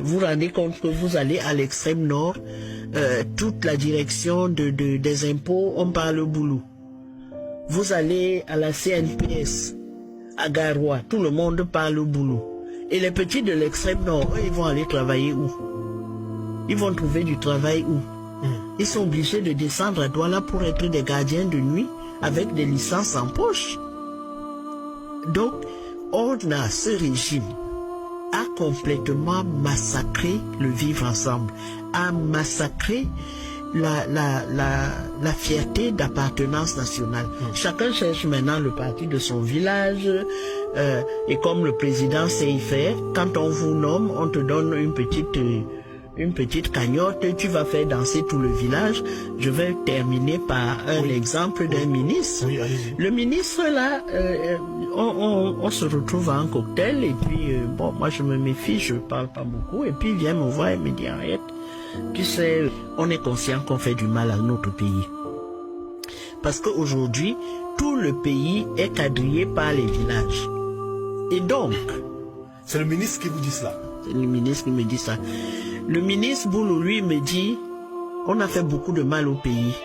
vous rendez compte que vous allez à l'extrême nord, toute la direction des impôts, on parle boulot. Vous allez à la CNPS, à Garoua, tout le monde parle boulot. Et les petits de l'extrême nord, eux, ils vont aller travailler où? Ils vont trouver du travail où? Ils sont obligés de descendre à Douala pour être des gardiens de nuit avec des licences en poche. Donc, on a ce régime a complètement massacré le vivre ensemble, a massacré la fierté d'appartenance nationale. Chacun cherche maintenant le parti de son village, et comme le président sait y faire, quand on vous nomme, on te donne une petite cagnotte, tu vas faire danser tout le village. Je vais terminer par un exemple d'un ministre. Oui, allez-y. Le ministre là, on se retrouve à un cocktail et puis bon, moi je me méfie, je parle pas beaucoup, et puis il vient me voir et me dit arrête, tu sais, on est conscient qu'on fait du mal à notre pays. Parce qu'aujourd'hui, tout le pays est quadrillé par les villages. Et donc, c'est le ministre qui vous dit cela. C'est le ministre qui me dit ça. Le ministre Boulou, lui, me dit, on a fait beaucoup de mal au pays.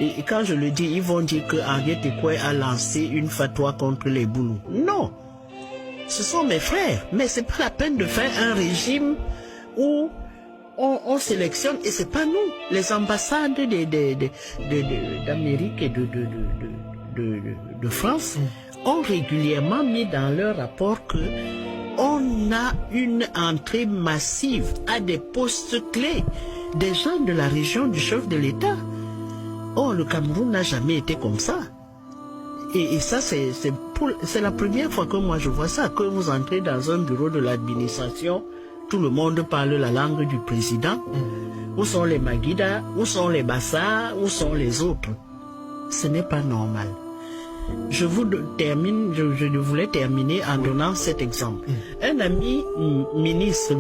Et quand je le dis, ils vont dire que Henriette Ekoué a lancé une fatwa contre les Boulous. Non, ce sont mes frères. Mais c'est pas la peine de faire un régime où on sélectionne, et c'est pas nous, les ambassades d'Amérique et de France ont régulièrement mis dans leur rapport que on a une entrée massive à des postes clés des gens de la région du chef de l'État. Oh, le Cameroun n'a jamais été comme ça. Et ça, c'est la première fois que moi je vois ça, que vous entrez dans un bureau de l'administration, tout le monde parle la langue du président. Où sont les Maguida? Où sont les Bassa? Où sont les autres? Ce n'est pas normal. Je voulais terminer en donnant cet exemple. Un ami ministre